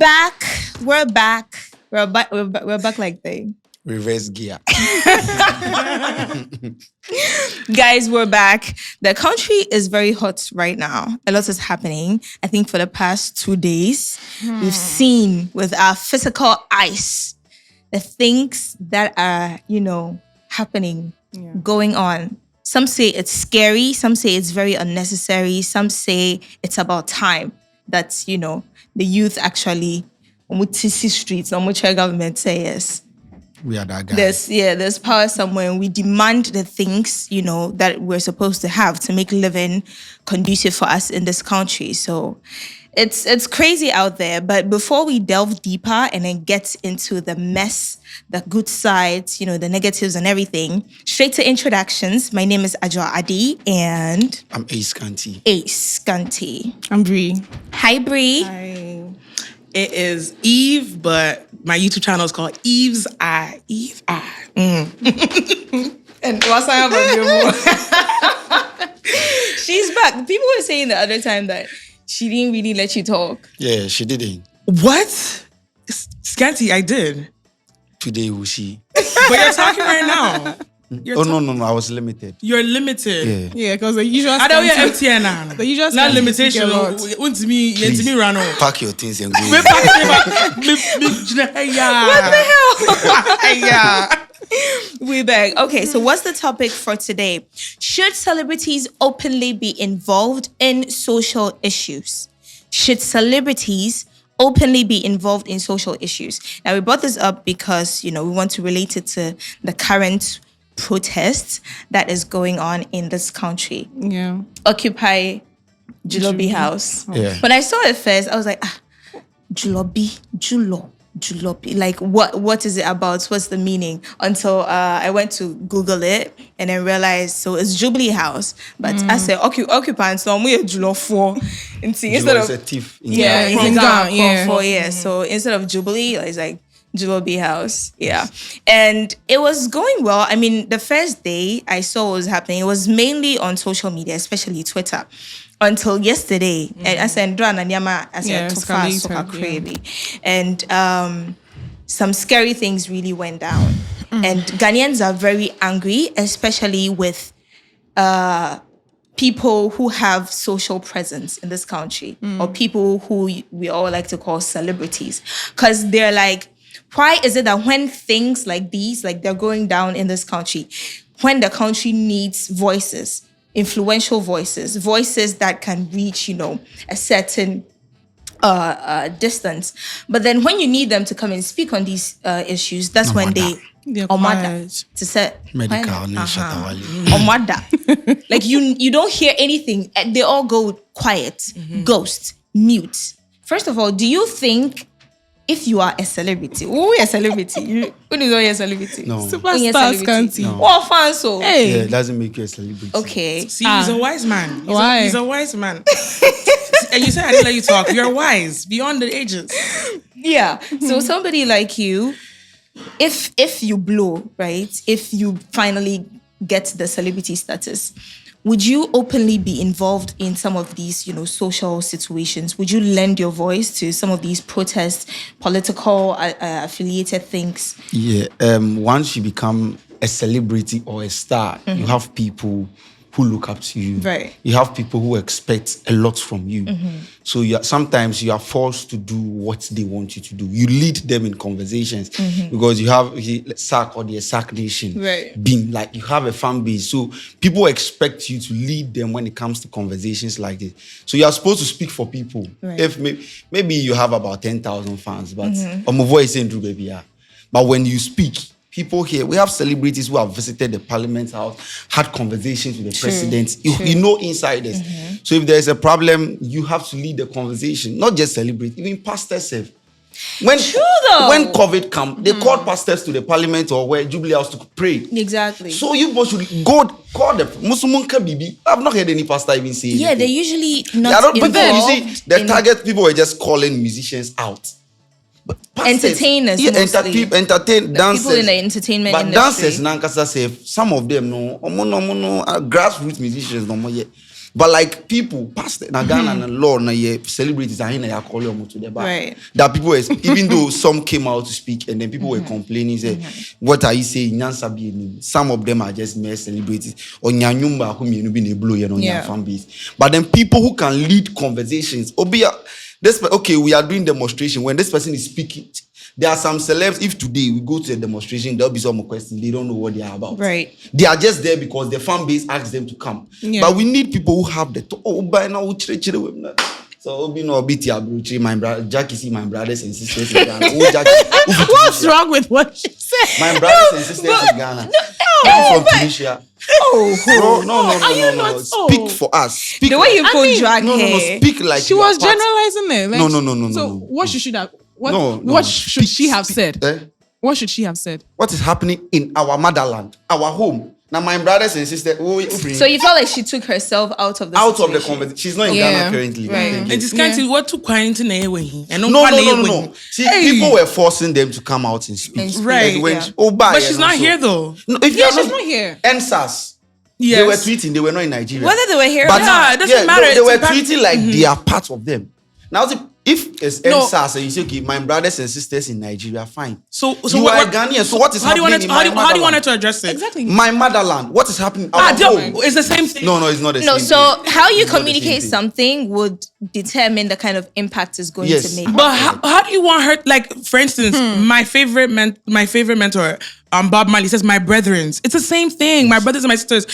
back. We're back. We're back like they. Reverse gear. Guys, we're back. The country is very hot right now. A lot is happening. I think for the past 2 days, we've seen with our physical eyes the things that are, happening, going on. Some say it's scary. Some say it's very unnecessary. Some say it's about time that, the youth actually, streets, on which our government say yes. We are that guys. There's power somewhere, and we demand the things, that we're supposed to have to make living conducive for us in this country. So it's crazy out there. But before we delve deeper and then get into the mess, the good sides, the negatives and everything, straight to introductions. My name is Ajwa Adi, and I'm Ace Kanti. I'm Bree. Hi, Bree. Hi. It is Eve, but my YouTube channel is called Eve's Eye. Eve Eye. And what's up about She's back. People were saying the other time that she didn't really let you talk. Yeah, she didn't. What? Scanty, I did. Today, will she? But you're talking right now. No, I was limited. You're limited. Yeah, because the usual. I don't hear MTN now. The usual. Not limitation. Want me run off. Pack your things and go. What the hell? Yeah. We're back. Okay, so what's the topic for today? Should celebrities openly be involved in social issues? Should celebrities openly be involved in social issues? Now, we brought this up because, we want to relate it to the current protests that is going on in this country. Yeah. Occupy Julobi House. Yeah. When I saw it first, I was like, Julobi. Like, what is it about? What's the meaning? Until I went to Google it and then realized, so it's Jubilee House. But I said, occupants, so I'm with Julo 4. Instead of a thief. So instead of Jubilee, it's like Julobi House. Yeah. And it was going well. I mean, the first day I saw what was happening, it was mainly on social media, especially Twitter. Until yesterday, and I said, and some scary things really went down. And Ghanaians are very angry, especially with people who have social presence in this country, or people who we all like to call celebrities, because they're like, why is it that when things like these, like they're going down in this country, when the country needs voices, influential voices that can reach, a certain distance. But then when you need them to come and speak on these issues, that's when they're quiet. to set medical like you don't hear anything. They all go quiet, ghost, mute. First of all, do you think if you are a celebrity, who is a celebrity? When is a celebrity? No. Superstars can't. No. What fans so? Hey. Yeah, it doesn't make you a celebrity. Okay. See, he's a wise man. Why? He's a wise man. And you said I didn't let you talk. You're wise, beyond the ages. Yeah. So somebody like you, if you blow, right? If you finally get the celebrity status, would you openly be involved in some of these, social situations? Would you lend your voice to some of these protests, political affiliated things? Yeah. Once you become a celebrity or a star, you have people who look up to you. Right. You have people who expect a lot from you. So sometimes you are forced to do what they want you to do. You lead them in conversations because you have SAC or the SAC Nation. Right. Being like you have a fan base. So people expect you to lead them when it comes to conversations like this. So you are supposed to speak for people. Right. If maybe you have about 10,000 fans, but my voice ain't true, baby. But when you speak, people here, we have celebrities who have visited the Parliament House, had conversations with the president. You know insiders. So if there's a problem, you have to lead the conversation. Not just celebrate, even pastors have. When COVID came, they called pastors to the Parliament or where Jubilee House to pray. Exactly. So you both should go call the Muslim Bibi. I've not heard any pastor even say Yeah, anything. they're usually not but then you involved see, the target people were just calling musicians out. Entertainers, entertain dancers. People in the entertainment but industry. dancers, Nankasa say some of them no grassroots musicians no more yet. But like people, past na Ghana and law na celebrities are in a call you to the back. Right. That people, even though some came out to speak and then people were complaining, say, what are you saying? Some of them are just mere celebrities. Or nyanyumba whom you be blow on your fan base. But then people who can lead conversations. Okay, we are doing demonstration. When this person is speaking, there are some celebs. If today we go to a demonstration, there'll be some questions. They don't know what they are about. Right. They are just there because the fan base asks them to come. Yeah. But we need people who have the by now. So my brother Jackie, see my brothers and sisters in Ghana. What's wrong with what she said? My brothers and sisters in Ghana. I'm from Tunisia. No. Speak for us. Speak The way you put drag no. hair. Speak like She you was are part- generalizing it. Like, No. So what should have? What? No. What should she have said? Eh? What should she have said? What is happening in our motherland, our home? Now, my brothers and sisters. So you felt like she took herself out of the situation. conversation. She's not in Yeah. Ghana currently. Right. And this kind of what to quarantine and No. See, people were forcing them to come out and speak. Right, Like when yeah. But she's not here though. No, if Yeah, you're she's not here. NSAS. Yes. They were tweeting. They were not in Nigeria. Whether they were here But or Yeah, not. it doesn't matter. They It's were impact- tweeting like they are part of them. Now, if it's No. NSAS and you say, okay, my brothers and sisters in Nigeria, fine. So you are a Ghanaian. So what is how do you happening want in it, my how do you want motherland? it to address it? Exactly. My motherland. What is happening? Our home. It's the same thing. No, it's not the No, same so thing. how you It's not the communicate same thing. something would determine the kind of impact it's going Yes. to make. But how do you want her? Like, for instance, my favorite mentor, Bob Marley says, "My brethrens." It's the same thing. My brothers and my sisters.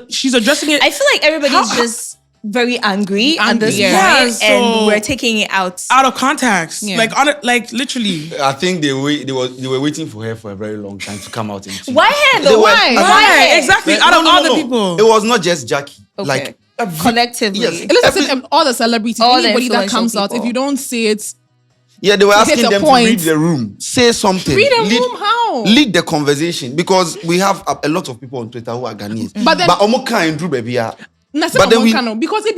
She's addressing it I feel like everybody's just very angry at this Angry, point, yeah. and So- we're taking it out. out of context. Yeah. Like literally. I think they were waiting for her for a very long time to come out and tweet. Why her They though? were- Why? Why? Why her? Exactly. No, Out of no, all no, the no. people. It was not just Jackie. Okay. Like Collectively. Yes. Listen, all the celebrities, All the anybody that influential comes out, people. if you don't say it, Yeah, they were hit asking a them point. to read the room, say something. read a room. How? Lead the conversation because we have a lot of people on Twitter who are Ghanaians. But then- Omo can't do baby. But then we- because if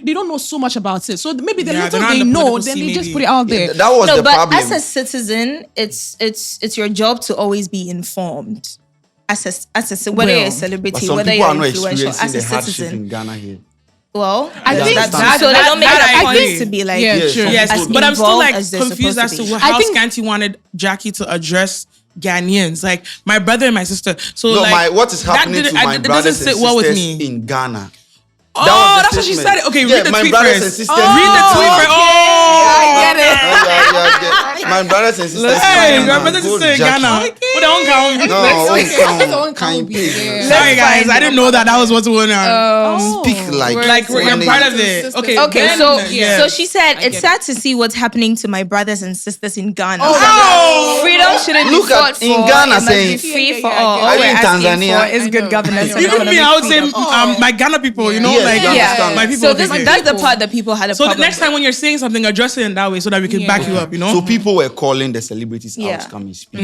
they don't know so much about it. So maybe the Yeah, little they're not they in the know, political then scene, they just maybe. put it out there. That was No, the but problem. as a citizen, it's your job to always be informed. As a whether you're a but celebrity, some whether people you're are not influential, experiencing as a the hardship citizen. in Ghana here. Well, I think that's that- so they don't make that it a I point agree. to be like, Yeah, Yes, true. some Yes, people- but I'm still involved like as they're confused as supposed to to be. how I think- Scanty wanted Jackie to address Ghanaians, like my brother and my sister. So No, like what is that happening didn't- to my it brothers doesn't and sit well with sisters me. in Ghana? Oh, That was the that's what she statement. said. Okay, Yeah, read the my tweet brothers first. and sisters. Read the tweet first. Oh, I get it. My brothers and sisters. Hey, in my Ghana, brothers go and sisters in Jackie. Ghana. Who don't count? No, Don't can't count pay. yeah. Sorry guys, I didn't know that was what's going on. Speak like You're when they- part of it. Okay. Okay, then, so yeah. so she said I it's get sad to see what's happening to my brothers and sisters in Ghana. Oh! Freedom shouldn't Look be at- fought for. in Ghana it must saying- be free Yeah, for yeah, yeah, all. I All get we're it. asking Tanzania. for is I good know, governance. I know. and Even me, I would say freedom. my Ghana people. You know, Yes, like you understand. my people. So over this, here. that's the part that people had a So the problem next time with. when you're saying something, address it in that way so that we can back you up. You know. So people were calling the celebrities out Yeah. to come and speak,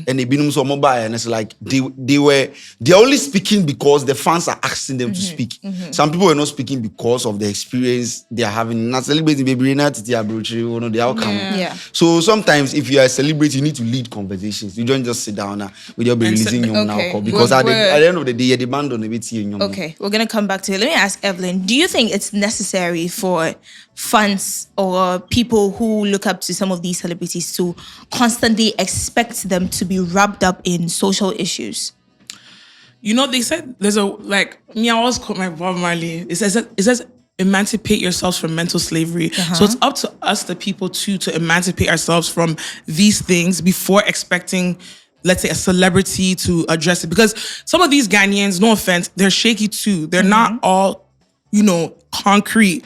and they been so mobile, and it's like they're only speaking because the fans are asking them to speak. Some people were not speaking because of the experience they are having. Not celebrating, baby, not the outcome. Yeah. So sometimes if you are a celebrity, you need to lead conversations. You don't just sit down with your And releasing say- your Okay. alcohol because at the end of the day, the band on the bit here. Okay, we're gonna come back to it. Let me ask Evelyn: do you think it's necessary for fans or people who look up to some of these celebrities to constantly expect them to be wrapped up in social issues? You know, they said there's a me. I always quote my Bob Marley. It says emancipate yourselves from mental slavery. So it's up to us, the people, to emancipate ourselves from these things before expecting, let's say, a celebrity to address it. Because some of these Ghanaians, no offense, they're shaky too. They're not all, concrete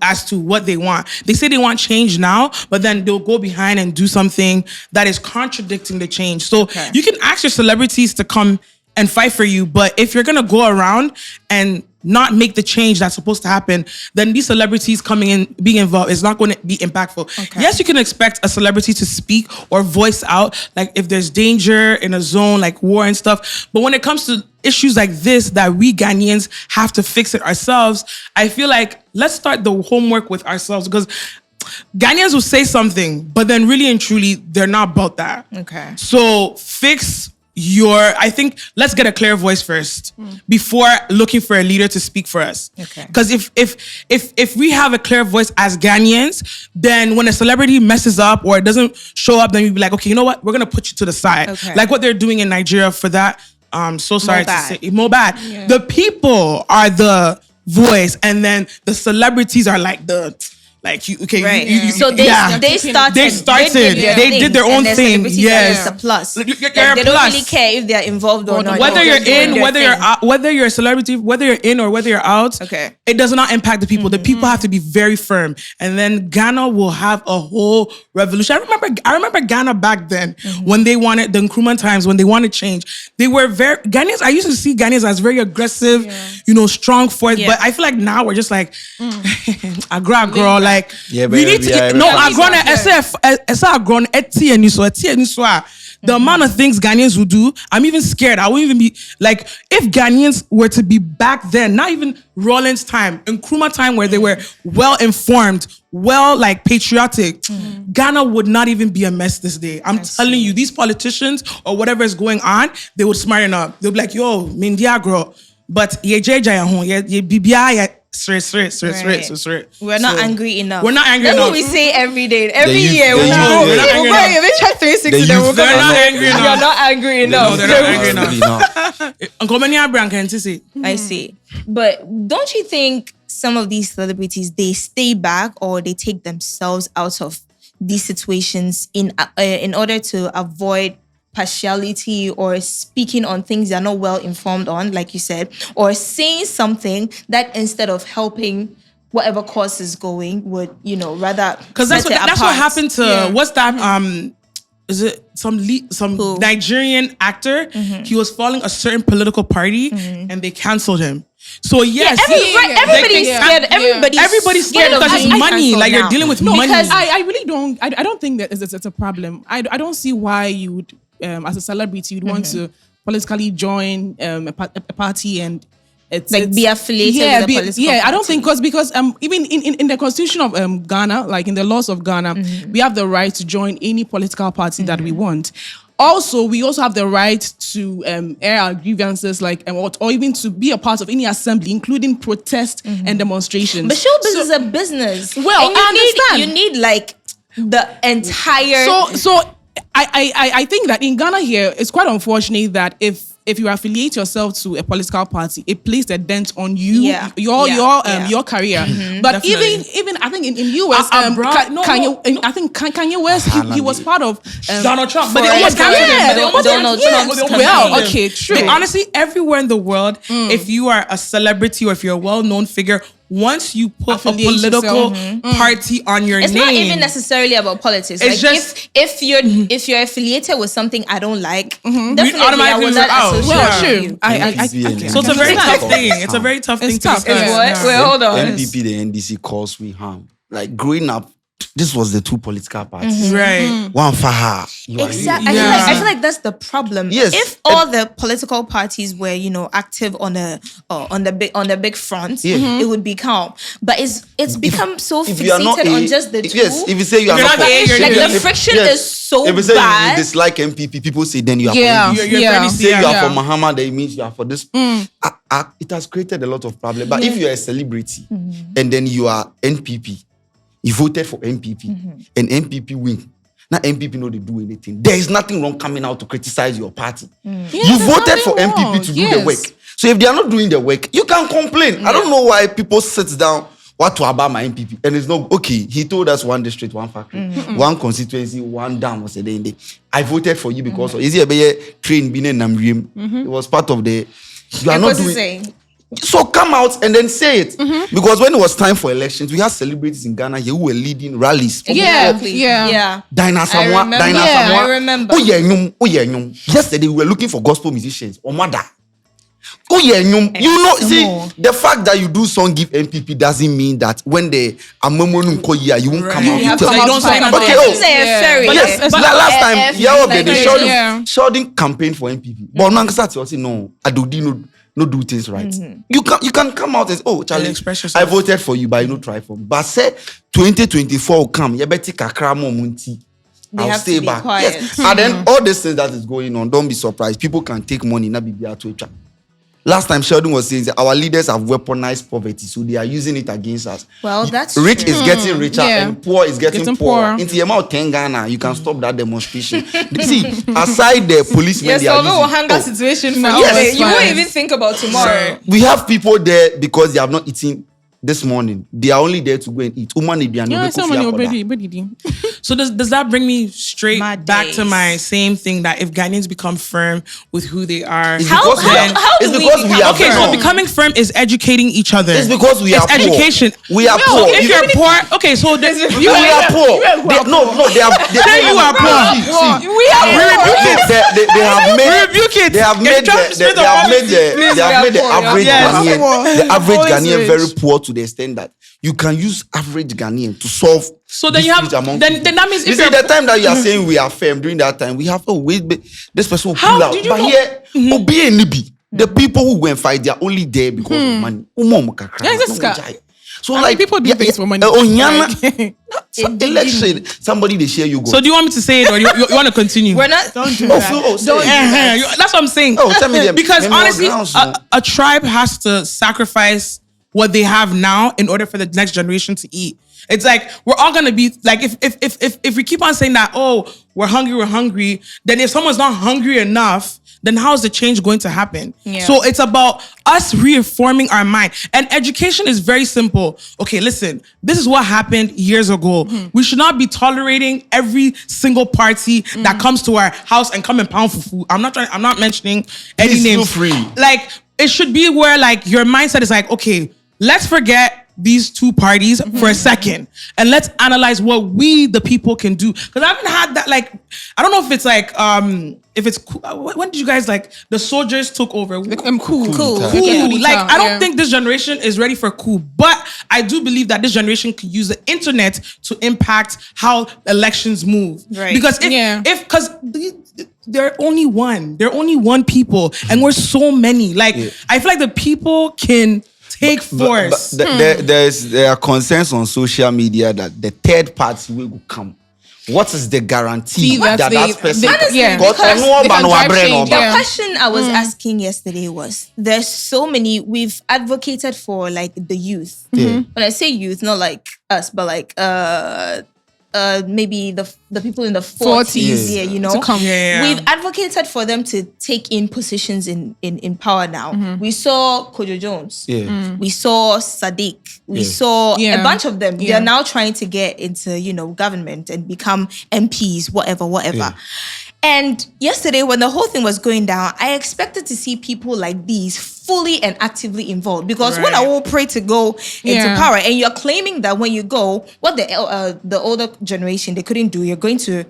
as to what they want. They say they want change now, but then they'll go behind and do something that is contradicting the change. So you can ask your celebrities to come and fight for you, but if you're gonna go around and not make the change that's supposed to happen, then these celebrities coming in, being involved, is not going to be impactful. Okay. Yes, you can expect a celebrity to speak or voice out, like if there's danger in a zone, like war and stuff. But when it comes to issues like this, that we Ghanaians have to fix it ourselves, I feel like let's start the homework with ourselves, because Ghanaians will say something, but then really and truly, they're not about that. Okay. So fix I think let's get a clear voice first before looking for a leader to speak for us. Okay. Because if we have a clear voice as Ghanaians, then when a celebrity messes up or it doesn't show up, then we'd be like, okay, you know what? We're gonna put you to the side. Okay. Like what they're doing in Nigeria for that. So sorry to Mohbad. say, Mohbad. The people are the voice, and then the celebrities are like Right. you So they started. They did their own thing. Yes. It's a plus. You're Like, a they don't plus. really care if they're involved or not. Whether They're you're just doing in, their whether thing. you're out, whether you're a celebrity, whether you're in or whether you're out, Okay. it does not impact the people. The people have to be very firm, and then Ghana will have a whole revolution. I remember Ghana back then when they wanted the Nkrumah times when they wanted change. They were very Ghanaians. I used to see Ghanaians as very aggressive, strong force. Yeah. But I feel like now we're just like, agro, like Yeah, we but need to yeah, no yeah. agro. Agro the amount of things Ghanaians would do, I'm even scared. I wouldn't even be like, if Ghanaians were to be back then, not even Rollins time, Nkrumah time, where they were well informed, like patriotic, Ghana would not even be a mess this day. I'm telling you, these politicians or whatever is going on, they would smarten up. They'll be like, yo, Mindiagro, but ye BBI. We're not angry enough. We're not angry That's enough. what we say every day. Every youth- year the we youth- go. we're not angry We'll enough. go. If try 360, The then we'll youth- come they're not back. angry enough. You're not angry enough. they're not angry enough. Uncle Many Abraham can say. I see. But don't you think some of these celebrities, they stay back or they take themselves out of these situations in order to avoid partiality or speaking on things they're not well informed on, like you said, or saying something that instead of helping whatever cause is going would, rather Because that's set it what apart. happened to what's that? Is it some Who? Nigerian actor? He was following a certain political party, and they canceled him. So yes, Everybody's scared. Everybody's scared of because it's being money. cancelled Like you're now. dealing with No, money. because I really don't. I don't think that it's a problem. I don't see why you would, as a celebrity, you'd want to politically join a party and it's be affiliated with a political I don't party. think because even in the constitution of Ghana, like in the laws of Ghana, we have the right to join any political party that we want. Also, we also have the right to air our grievances, or even to be a part of any assembly, including protest and demonstrations. But showbiz is a business. Well, and I understand. you need like the entire. So I think that in Ghana here, it's quite unfortunate that if you affiliate yourself to a political party, it places a dent on you, your career. But Definitely. even I think in US, Abroad- I think Kanye West, he was part of Donald Trump, but For they almost a canceled career. him. But they Donald almost- Trump's they almost campaign. canceled him. Okay, true. But honestly, everywhere in the world, if you are a celebrity or if you're a well-known figure, once you put Affiliate a political yourself, party on your It's name, not even necessarily about politics. It's Like just- if you're affiliated with something I don't like, definitely I automatically will not rule out. associate Well, with true. you. I so it's a very It's tough tough. thing. It's a very tough thing It's to tough. discuss. It's what? Wait, hold on. MPP, the NDC caused me harm. Like growing up, this was the two political parties. Right. One for her. You are Exactly. here. I feel like that's the problem. Yes. If all the political parties were, active on the big front, it would be calm. But it's become so If you are not fixated a- on just the two. Yes, if you say you are You're not not A, you're like B. the friction is so If you say bad. you dislike MPP, people say then you are Yeah. for NDC. You're Yeah. pretty Say you are serious. for Muhammad, that it means you are for this. It has created a lot of problems. But if you are a celebrity and then you are NPP, you voted for NPP and NPP win. Now NPP know they do anything. There is nothing wrong coming out to criticize your party. You voted for nothing MPP wrong. to do the Yes. work. So if they are not doing the work, you can complain. I don't know why people sit down. What to about my MPP? And it's not okay. He told us one district, one factory, one constituency, one dam was a day. I voted for you because of easy train being in Namrim. It was part of the. You are not What's he doing. saying? So come out and then say it. Because when it was time for elections, we had celebrities in Ghana here who were leading rallies. Yeah. Dinah Samoa. I remember. Yesterday we were looking for gospel musicians. Omada. You know, see, the fact that you do song give MPP doesn't mean that when the Amomonum Koya, you won't come out. have to to tell- you don't say nothing. Okay, It's a ferry. Yes, But last time, like Sheldon campaigned for MPP. But Nankasati also no, Adodi no do things right. You can come out as Charlie, express yourself. I voted for you, but you no try for me. But say 2024 will come, you better kakra mo munti. I'll have to stay be back. quiet. Yes. And then all these things that is going on, don't be surprised. People can take money, not be able to trap. Last time Sheldon was saying that our leaders have weaponized poverty, so they are using it against us. Well, that's rich true. is getting richer and poor is getting poorer. Into the amount 10 Ghana, you can stop that demonstration. See, aside the policemen, Yes, they are although using, hunger situation for No, you, yes, you won't fine. even think about tomorrow. we have people there because they have not eaten this morning. They are only there to go and eat. So does that bring me straight My back to days. my same thing that if Ghanaians become firm with who they are, It's How- because we how- are, how it's do we because we become are okay, so poor. becoming firm is educating each other. It's because we are It's poor. education. We are No, poor. if you're poor, okay, so We are poor. No, they have. Say you are poor. See, We are they have made. rebuke it. They have made the average Yes. Ghanaian, the average Always Ghanaian rich. very poor to the extent that you can use average Ghanaian to solve. So then you have disputes among then people. that means You if see, you're the time that you are saying we are firm during that time, we have this person will How pull out. did you But know- here, Obi and Nibi, the people who go and fight, they are only there because of money. Yeah, it's a scam. So I mean, like people do things for money. Onyana, election, somebody they share you go. so do you want me to say it or you want to continue? We're not. Don't do Oh, that. so- oh, say it. That's what I'm saying. Oh, tell me them. Because Maybe honestly, more grounds, no? a tribe has to sacrifice what they have now in order for the next generation to eat. It's like we're all gonna be like if we keep on saying that, oh, we're hungry, then if someone's not hungry enough, then how is the change going to happen? Yeah. So it's about us reforming our mind. And education is very simple. Okay, listen, this is what happened years ago. We should not be tolerating every single party that comes to our house and come and pound for food. I'm not mentioning any Please feel names. free. Like it should be where like your mindset is like, okay, let's forget these two parties for a second and let's analyze what we the people can do. Because I haven't had that, like, I don't know if it's like if it's when did you guys like the soldiers took over? Cool. Cool. Cool. Like I don't Yeah. think this generation is ready for cool, but I do believe that this generation could use the internet to impact how elections move. Right. Because because they're only one people, and we're so many. Like I feel like the people can take force. There are concerns on social media that the third party will come. What is the guarantee See, that that's that person? Honestly, yeah. Because because no they can one drive brain change, over. The yeah. question I was asking yesterday was: there's so many we've advocated for, like the youth. Yeah. When I say youth, not like us, but like maybe the people in the 40s, Yeah. you know. To come. Yeah. We've advocated for them to take in positions in power now. We saw Kwadwo Jones. Yeah. We saw Sadiq. We Yeah. saw Yeah. a bunch of them. They Yeah. are now trying to get into, government and become MPs, whatever. Yeah. And yesterday, when the whole thing was going down, I expected to see people like these fully and actively involved. Because when I Right. will pray to go into Yeah. power, and you're claiming that when you go, what the older generation they couldn't do, you're going to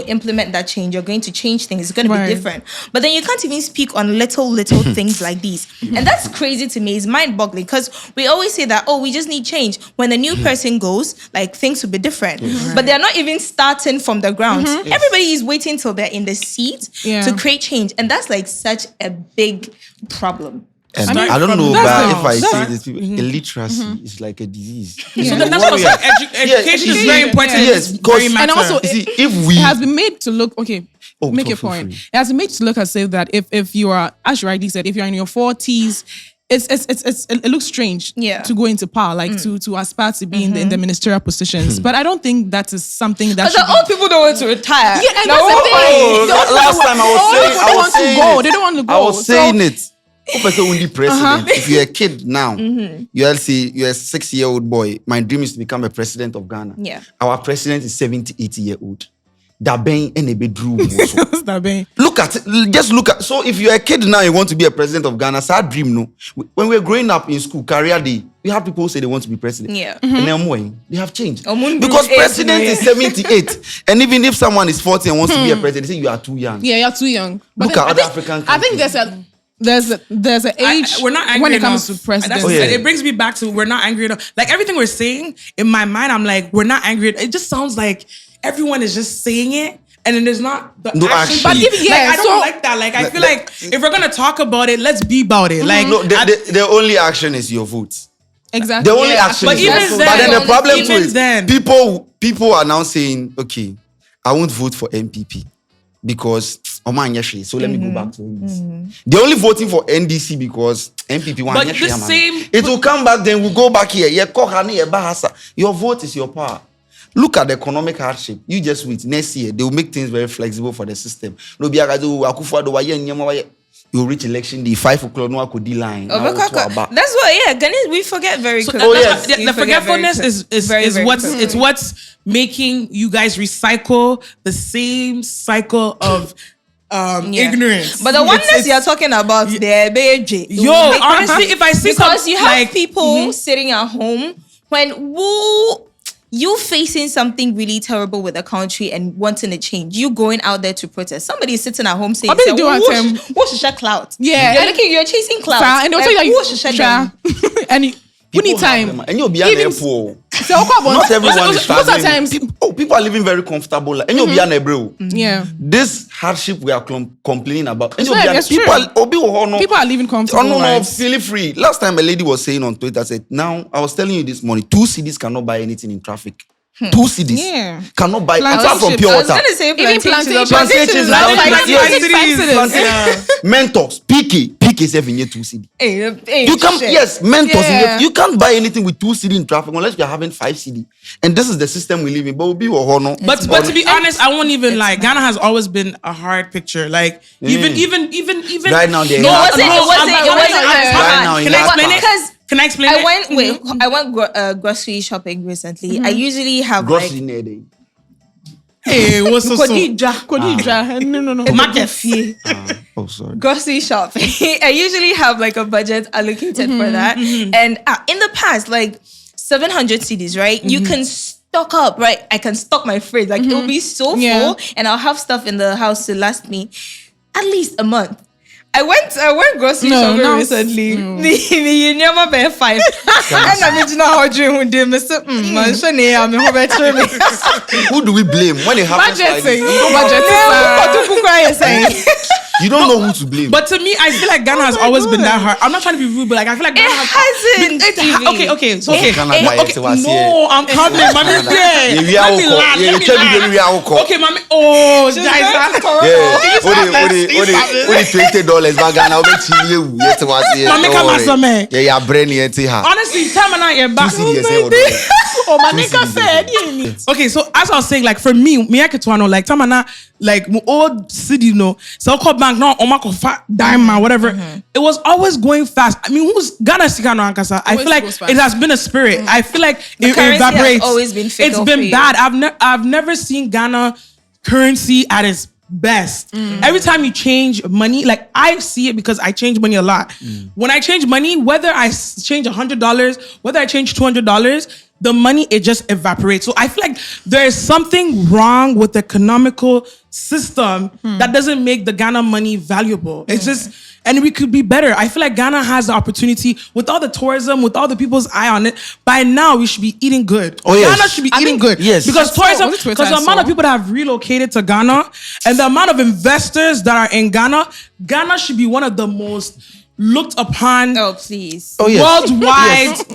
implement that change. You're going to change things. It's going to Right. be different. But then you can't even speak on little things like these, and that's crazy to me. It's mind-boggling because we always say that we just need change. When a new person goes, like things will be different. But they're not even starting from the ground. Everybody is waiting till they're in the seat Yeah. to create change, and that's like such a big problem. And I mean, I don't know, that's but the- if I that's- say this, people, illiteracy is like a disease. So Yeah. that's what I'm saying. Education is very important. Yes, It's because- very matter. And also, You see, it, if we it has been made to look okay. Oh, Make feel a point. free. It has been made to look as if that if you are, as you rightly said, if you're in your 40s, it looks strange to go into power, like to aspire to be in the ministerial positions. But I don't think that is something that Because should the old people don't want to retire. Yeah, and No, that's the thing. Oh, The old last people- time I was old saying, people I don't was want to saying go. it. They don't want to go. I was So- saying it. Person only president. If you're a kid now, you're a 6-year-old boy. My dream is to become a president of Ghana. Yeah. Our president is 70, 80-year-old. Daben and a bedroom. What's that mean? Look at it. Just look at. So if you're a kid now, you want to be a president of Ghana. Sad dream, no. When we were growing up in school, career day, we have people who say they want to be president. Yeah. And then they have changed. Omundu Because age, president yeah. is 78, and even if someone is 40 and wants to be a president, they say you are too young. Yeah, you're too young. Look then at I other think- African I think there's an age we're not angry when it comes enough. to president. That's- Oh, yeah. It brings me back to we're not angry enough. Like everything we're saying in my mind, I'm like, we're not angry. It just sounds like everyone is just saying it. And then there's not the No action. action. But But if- I don't so- like that. Like I feel like if we're gonna talk about it, let's be about it. Like No, the only action is your vote. Exactly. The only Yeah. action But is your even vote. then- But then the problem too even is then- people are now saying, okay, I won't vote for MPP because Oman Yeshi. So let me go back to NDC. They're only voting for NDC because MPP want. But the same. It will come back. Then we'll go back here. Your vote is your power. Look at the economic hardship. You just wait. Next year, they will make things very flexible for the system. You reach election day, 5 o'clock, no one could D-line. That's what, Ghanaians, we forget very quickly. The forgetfulness is very what's quickly. It's what's making you guys recycle the same cycle of ignorance. But the oneness you're talking about, there, honestly, if I see because you have people sitting at home when you facing something really terrible with the country and wanting a change, you going out there to protest. Somebody is sitting at home saying, "What's your clout?" Yeah, you're chasing clout. And they'll tell you, and you need time. And you'll be not everyone is traveling. People are living very comfortable. And you'll be an Yeah. This hardship we are complaining about. And people are living comfortable. No, feel free. Last time a lady was saying on Twitter, said, now I was telling you this morning, 2 cities cannot buy anything in traffic. 2 cities cannot buy apart from pure water. Plantations, mentors, PK 7 year 2 cities. You can't, mentors. You can't buy anything with 2 cities in traffic unless you're having 5 cities. And this is the system we live in. But to be honest, I won't even lie. Ghana has always been a hard picture. Like even right now, it wasn't hard. Can I explain it? I went grocery shopping recently. I usually have grocery like... Hey, what's so Kodija. No. Oh, sorry. Grocery shopping. I usually have like a budget allocated for that. And in the past, like 700 cedis, right? You can stock up, right? I can stock my fridge. Like it'll be so full and I'll have stuff in the house to last me at least a month. I went grocery shopping recently. The never bear 5. And I'm not how dream with them. Who do we blame when it happens like this? You don't know who to blame. But to me, I feel like Ghana has always been that hard. I'm not trying to be rude, but like I feel like Ghana hasn't. Okay. So no, I'm coming. Mommy, okay, mommy. Oh, guys, $20 back Ghana. Mommy, come as a man. Yeah, brainy and honestly, time and I back. Oh, my nigga said. Okay, so as I was saying, like for me Ketwano, like Tamana, like old city, you know, so called bank now, Omako fat diamond, whatever. It was always going fast. I mean, who's Ghana Sikano Ankasa? I feel like it has been a spirit. I feel like it evaporates. Always been it's been bad. I've never seen Ghana currency at its best. Every time you change money, like I see it because I change money a lot. When I change money, whether I change $100, whether I change $200, the money, it just evaporates. So I feel like there is something wrong with the economical system that doesn't make the Ghana money valuable. It's just, and we could be better. I feel like Ghana has the opportunity with all the tourism, with all the people's eye on it. By now, we should be eating good. Oh, yes. Ghana should be eating good. Yes. Because tourism, because the amount of people that have relocated to Ghana and the amount of investors that are in Ghana, Ghana should be one of the most looked upon worldwide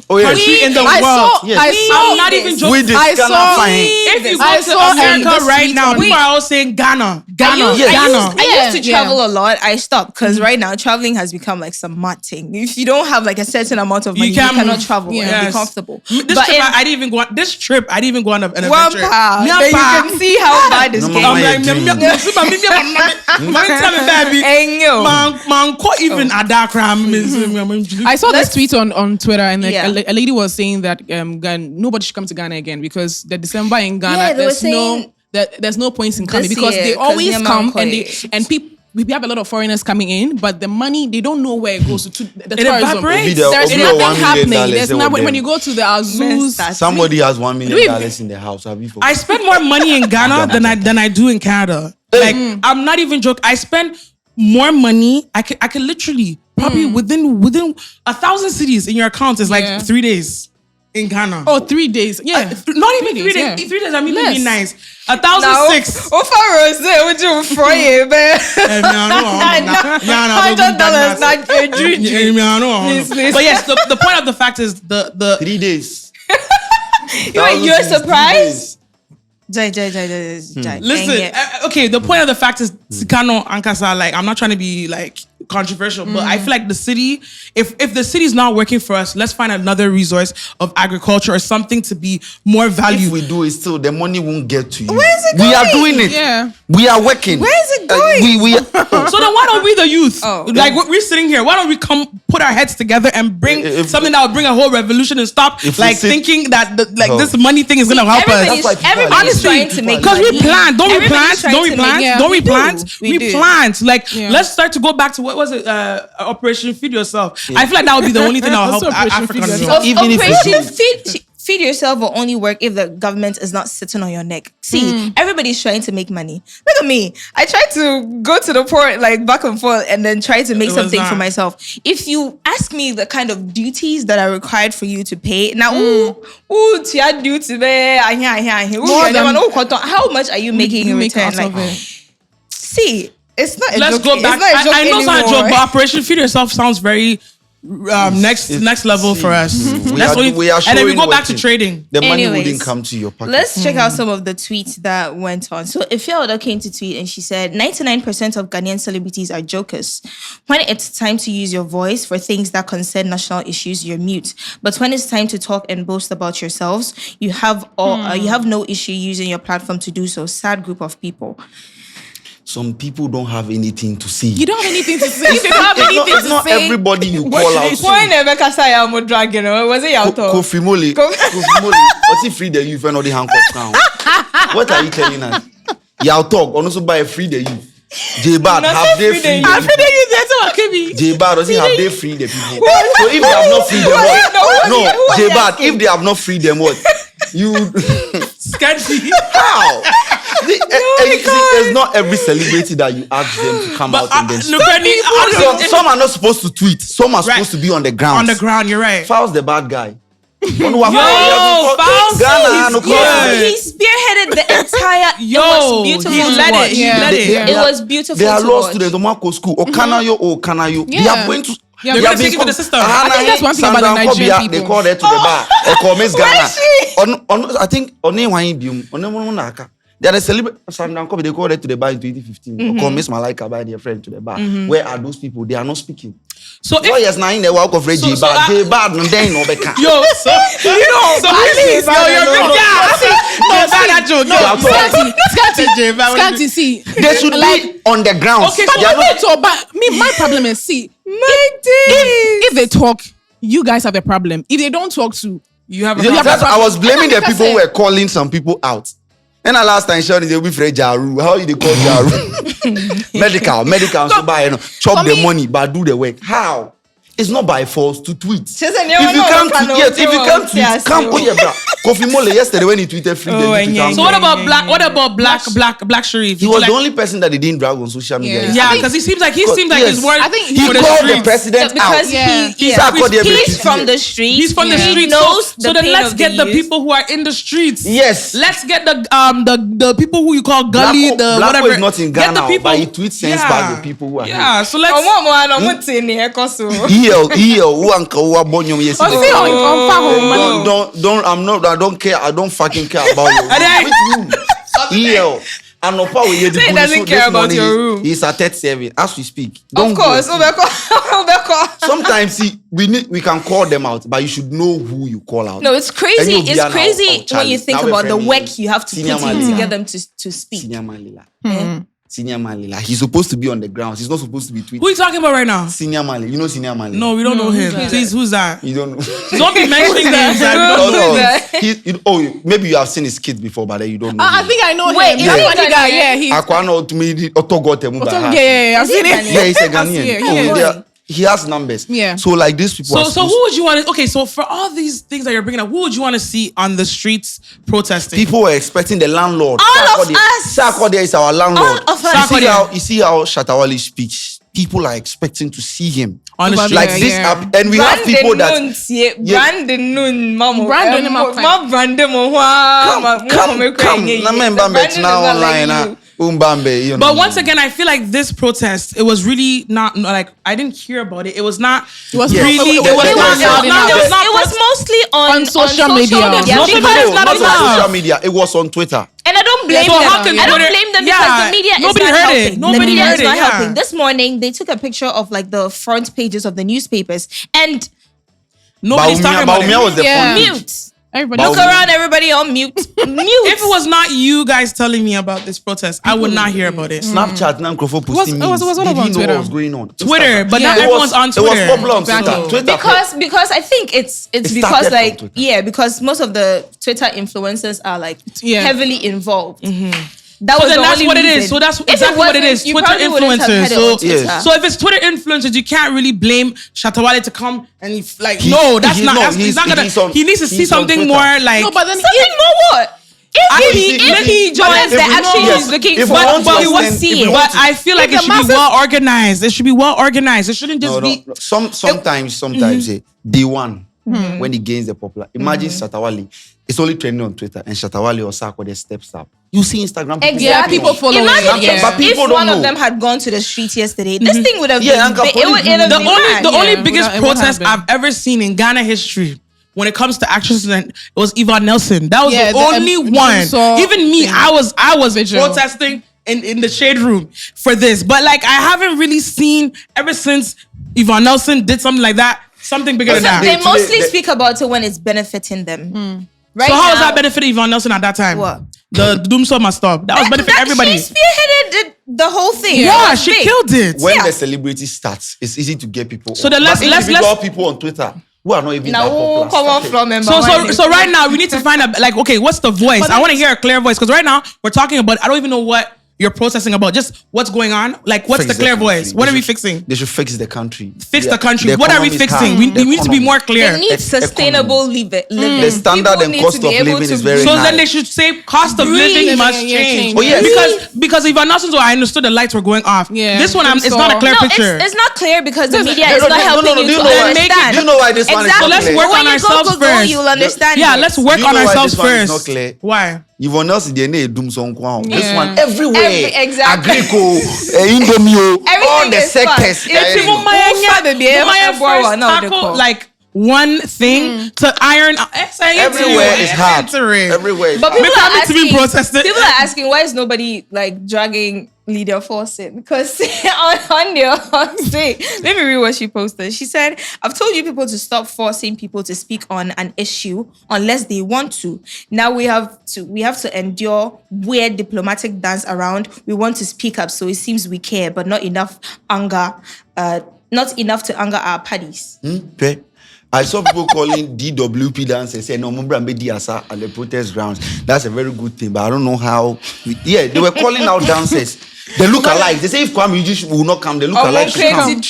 country in the world. I'm not even joking. If you go to America right now, people are all saying Ghana. I used to travel a lot. I stopped because right now traveling has become like some mad thing. If you don't have like a certain amount of money, you cannot travel and be comfortable. I didn't even go on an adventure. You can see how bad this game is. Even Adak. I saw this tweet on Twitter and like a lady was saying that nobody should come to Ghana again because the December in Ghana there's no points in coming because they always come and people. We have a lot of foreigners coming in, but the money, they don't know where it goes to the tourism. There's nothing happening. There's not, when you go to the Azus. Somebody has $1 million in the house. I spend more money in Ghana than I do in Canada. Like, I'm not even joking. I spend more money. I can literally probably within 1,000 cities in your account is like 3 days in Ghana. Oh, 3 days. Yeah. Not even 3 days. Yeah. 3 days, I mean, maybe nice. 1,006. $100 not a dream. But yes, the point of the fact is the 3 days. You're surprised? Listen, okay, the point of the fact is Sikano Ankasa, like, I'm not trying to be like controversial, but I feel like the city, if the city is not working for us, let's find another resource of agriculture or something to be more valued. If we do it still, the money won't get to you. Where is it going? We are doing it. Yeah. We are working. Where is it going? So then why don't we the youth? Oh. Like we're sitting here, why don't we come put our heads together and bring something that will bring a whole revolution and stop like thinking that this money thing is gonna help us. Everybody's trying to make because money. we plant, don't we Everybody's plant? trying Don't we to plant? make- Don't we plant? We do. Plant. Like let's start to go back to what was it? Operation Feed Yourself. I feel like that would be the only thing that will help Operation Feed Africans. Yourself. Even if we Operation feed yourself will only work if the government is not sitting on your neck. See, everybody's trying to make money. Look at me. I try to go to the port like back and forth and then try to make something for myself. If you ask me the kind of duties that are required for you to pay, now, tia duty, how much are you making in return? Like, see, it's not a Let's joke. go back. It's not a joke I know it's not a anymore. joke, but Operation Feed Yourself sounds very next level for us. We That's are only, we are and then we showing go back to working. trading. The money Anyways, wouldn't come to your pocket. Let's check out some of the tweets that went on. So Ifeoda came to tweet and she said, 99% of Ghanaian celebrities are jokers. When it's time to use your voice for things that concern national issues, you're mute. But when it's time to talk and boast about yourselves, you have no issue using your platform to do so. Sad group of people. Some people don't have anything to say. You don't have anything to say. If you don't have anything It's to not say, everybody you call out. When Rebecca said I'm a drag, was it your talk? Kofi Mole. What's he free the youth and all the handcuffs now? What are you telling us? Y'all talk. Also by free the youth. J-Bad, have they free the people? J-Bad, does he have they free the people? So if they have not freed them, what? No, J-Bad, if they have not freed them, what? You... Sketchy. How? It's not every celebrity that you ask them to come out and then speak. Some are not supposed to tweet. Some are supposed to be on the ground. On the ground, you're right. Fowl's the bad guy. Fowl's he spearheaded the entire. It was beautiful. He to led watch. it. It was beautiful. They are to law watch. students. Omako school. Kanayo. They are going to. They're going to take it to the system. I think that's one thing about the Nigerian people. They call her to the bar. They call Miss Ghana. I think they are the celebrity. They call her to the bar in 2015. Or call Miss Malaika by their friend to the bar. Where are those people? They are not speaking. So if yes, now in the walk of Reggie, but J-Bad, no, they no better. yo, so please, you're a big guy. Scanty, see. They should be on the ground. Okay, But my problem is, see, if they talk, you guys have a problem. If they don't talk to, You have a I was blaming the people who were calling some people out. And the last time Sheldon they will be for Jaru. How you they call Jaru? medical. So buy chop the money, but do the work. How? It's not by force to tweet. If you can't tweet, come. Oh yeah, bro. Kofi Mole yesterday when he tweeted free. So what about Black Sharif? He was the only person that they didn't drag on social media. Yeah, because he seems like he's worried. I think He called the president because out. he's from the street. He's from the street. So then let's get the people who are in the streets. Yes. Let's get the people who you call gully, the Blacko whatever. is not in Get the Ghana, people, but he tweets sense by the people who are here. Yeah, so let's. I don't care. I don't fucking care about your room. He doesn't care about your room. He's at 37 as we speak. Of course. Sometimes we can call them out, but you should know who you call out. No, it's crazy. And It's crazy when you think about the work you have to Senior put in man to get them to speak. Senior man Lila. He's supposed to be on the ground. He's not supposed to be tweeting. Who are you talking about right now? Senior man Lila. You know Senior man Lila? No, we don't know him. Please, who's that? You don't know. Don't be mentioning names. We don't know him. Maybe you have seen his kids before, but then you don't know. I think I know him. Wait, That's funny guy. Yeah, he's. Yeah, I've seen it. he's a I've seen it. Ghanaian. He has numbers. Yeah. So like these people. So who would you want to? Okay, so for all these things that you're bringing up, who would you want to see on the streets protesting? People were expecting the landlord. All of us. Sarkodie is our landlord. All of us. You see how Shatawali speaks. People are expecting to see him on the street. like this app, and we have people that come. Now online. But once again, I feel like this protest, it was really not like I didn't hear about it. It was not. It was really. it was mostly on social media. Not social media. It was on Twitter. And I don't blame So them. how can I don't Twitter- blame them Yeah, because the media is nobody not heard helping. it. Nobody the media heard is not it, yeah. helping. This morning they took a picture of like the front pages of the newspapers and Nobody's talking about Baumia was it. the Yeah. front page. mute. Everybody. Look around, everybody on mute. Mute. If it was not you guys telling me about this protest, I would not hear about it. Snapchat, now Microphone posting it was memes. all Did over you know Twitter. what was going on? Twitter, but Yeah. not It everyone's on Twitter. It was popular on Exactly. Twitter. Because I think it's It because started like from Twitter. because most of the Twitter influencers are like Yeah. heavily involved. That So was then the that's only what it reason. is. So that's If exactly what it wasn't, is. you Twitter probably wouldn't have influencers. had it So on Twitter. Yes. So if it's Twitter influencers, you can't really blame Shatawale to come and he's not. He's Not gonna. on- He needs to see he's on something Twitter. more like. No, but then Something more what? If he joins, they're actually yes, looking if for we want to what he wants to extend- see if we it. want But I feel like If it the should be masses- well organized. It should be well organized. It shouldn't just be. Sometimes, day one, when he gains the popular. Imagine Shatawale. It's only trending on Twitter, and Shatawale or Sako the steps up. You see Instagram. people Exactly. Yeah, people following. Imagine Yeah. if, But people if don't one know. of them had gone to the streets yesterday, this thing would have Yeah, been Uncle big. Polly It would have The been only mad. the only Yeah, biggest it would protest happen. I've ever seen in Ghana history when it comes to actresses, it was Yvonne Nelson. That was Yeah, the the, only one. saw Even me, thing. I was Vigil. protesting in the shade room for this. But like I haven't really seen ever since Yvonne Nelson did something like that, something bigger than Listen, that. They Today- mostly they- speak about it when it's benefiting them. Right So how was now- that benefiting Yvonne Nelson at that time? What? The Doomsday must stop. That was benefiting everybody. She spearheaded the whole thing. Yeah, It was she big. killed it. When Yeah. the celebrity starts, it's easy to get people. So then But let's- individual people on Twitter who are not even Now, that popular. come on started. from So right now we need to find a like, okay, what's the voice? I want to hear a clear voice because right now we're talking about, I don't even know what you're protesting about. Just what's going on? Like, what's Fix the clear country. voice? What They are we should- fixing? They should fix the country. Fix Yeah. the country. What are we economy is fixing? hard. We The need to be economy. more clear. They need sustainable living. The standard People and need cost to be of able living to is very So high. then they should say cost of Breathe. living must Yeah, change. Oh, yes. Because if I'm not so I understood the lights were going off. Yeah. This one it's So- not a clear No, picture. it's not clear because the media no, is no, not no, helping no, you do you to know why- understand. do you know why this one is exactly. not clear? Let's work When on you ourselves Google, first. you'll understand. Yeah, it. let's work Do you on know why ourselves this one is first. not clear? Why? Yvonne Nelson, the name doom song kwao. This Yeah. one everywhere. Exactly. Agrico, Indomio, all Everything the is fun. sectors. It's eh, even my- Maya baby, first Kwadwo, no, they tackle call. like one thing to iron. Everywhere is hard. Everywhere is But hard. people Make are time to be asking. protested. People are asking why is nobody like dragging Leader Force in? Because on the say, let me read what she posted. She said, "I've told you people to stop forcing people to speak on an issue unless they want to. Now we have to endure weird diplomatic dance around. We want to speak up, so it seems we care, but not enough to anger our parties." Okay. I saw people calling DWP dancers saying, no, Mumbra Mediasa at the protest grounds. That's a very good thing, but I don't know how. They were calling out dancers. They look alike. They say if Kwame Eugene will not come, they look alike. Should come.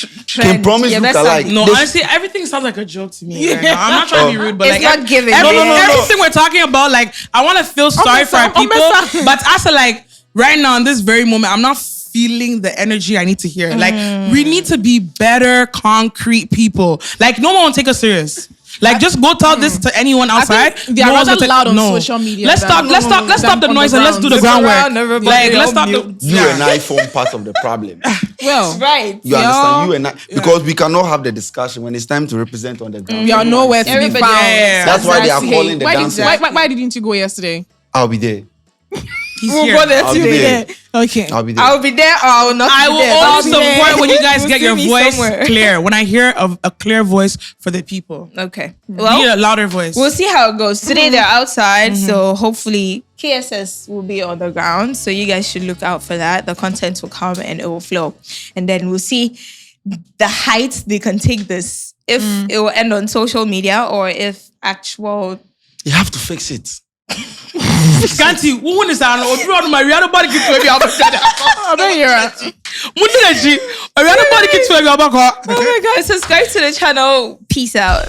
Can promise Yeah, look that's alike. No, They- honestly, everything sounds like a joke to me. Right now. I'm not trying to be rude, but It's like not giving. Everything we're talking about, like I want to feel sorry for our people, but also like right now in this very moment, I'm not feeling the energy I need to hear. Like we need to be better, concrete people. Like no one will take us serious. Like just go tell this to anyone outside. they are one's rather gonna loud on social media Let's than- stop. Let's stop. Let's stop the than on noise the and let's do the ground. groundwork. Like let's stop the. You and I form part of the problem. Well, Right. You understand? You and I, because we cannot have the discussion when it's time to represent on the ground. we are nowhere to be Everybody- found. Yeah. That's why they are Hey, calling the why did- dancers. Why didn't you go yesterday? I'll be there. He's We'll here. go there I'll be today. there. Okay. I'll be there. I'll be there or I will not I be will there. only I'll be there. support when you guys You'll get see your me voice somewhere. clear. When I hear a clear voice for the people. Okay. Need a Well, louder voice. we'll see how it goes. Today they're outside, so hopefully KSS will be on the ground. So you guys should look out for that. The content will come and it will flow. And then we'll see the heights they can take this. If it will end on social media or if actual... You have to fix it. Ganti, who is that? Nobody can tell me about that. I don't hear it. Nobody can tell me about that. Oh my God, subscribe to the channel. Peace out.